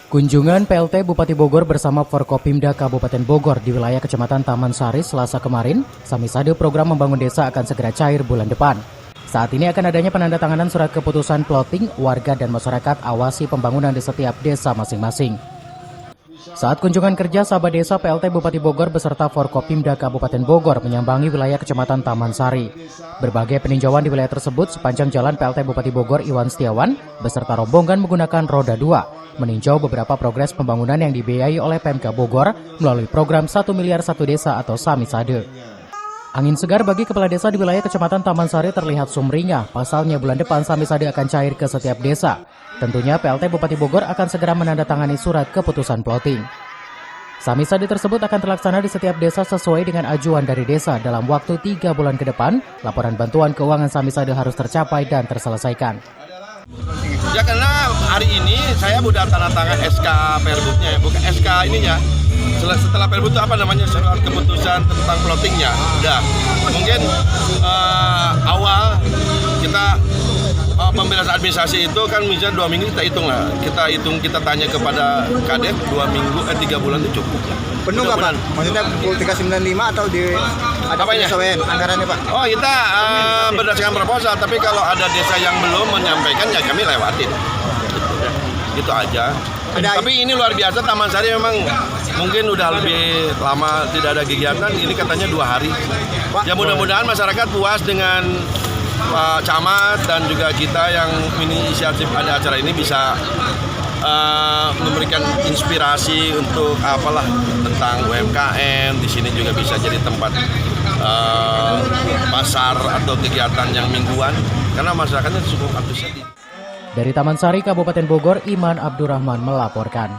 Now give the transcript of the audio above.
Kunjungan PLT Bupati Bogor bersama Forkopimda Kabupaten Bogor di wilayah Kecamatan Taman Sari Selasa kemarin, Samisade program membangun desa akan segera cair bulan depan. Saat ini akan adanya penandatanganan surat keputusan plotting, warga dan masyarakat awasi pembangunan di setiap desa masing-masing. Saat kunjungan kerja, sahabat desa PLT Bupati Bogor beserta Forkopimda Kabupaten Bogor menyambangi wilayah Kecamatan Taman Sari. Berbagai peninjauan di wilayah tersebut sepanjang jalan PLT Bupati Bogor Iwan Setiawan beserta rombongan menggunakan roda 2 meninjau beberapa progres pembangunan yang dibiayai oleh Pemka Bogor melalui program 1 miliar 1 desa atau Samisade. Angin segar bagi kepala desa di wilayah Kecamatan Taman Sari terlihat sumringah. Pasalnya bulan depan Samisade akan cair ke setiap desa. Tentunya PLT Bupati Bogor akan segera menandatangani surat keputusan plotting. Samisade tersebut akan terlaksana di setiap desa sesuai dengan ajuan dari desa. Dalam waktu 3 bulan ke depan, laporan bantuan keuangan Samisade harus tercapai dan terselesaikan. Ya karena hari ini saya udah tanda tangan SK Perbuknya ya, bukan SK ininya. Setelah Perbuk itu apa namanya, surat keputusan tentang plottingnya. Udah, mungkin awal kita pembebasan administrasi itu kan misalnya 2 minggu kita hitung lah. Kita tanya kepada Kadep 2 minggu, 3 bulan itu cukup lah. Penuh nggak Pak? Maksudnya pukul 395 atau ada penyesuaian anggarannya Pak? Oh kita berdasarkan proposal, tapi kalau ada desa yang belum menyampaikan ya kami lewatin. Gitu aja. Tapi ini luar biasa, Taman Sari memang mungkin udah lebih lama tidak ada kegiatan, ini katanya 2 hari. Ya mudah-mudahan masyarakat puas dengan Pak Camat dan juga kita yang inisiatif ada acara ini bisa memberikan inspirasi untuk apalah tentang UMKM. Di sini juga bisa jadi tempat pasar atau kegiatan yang mingguan karena masyarakatnya cukup antusias. Dari Taman Sari, Kabupaten Bogor, Iman Abdurrahman melaporkan.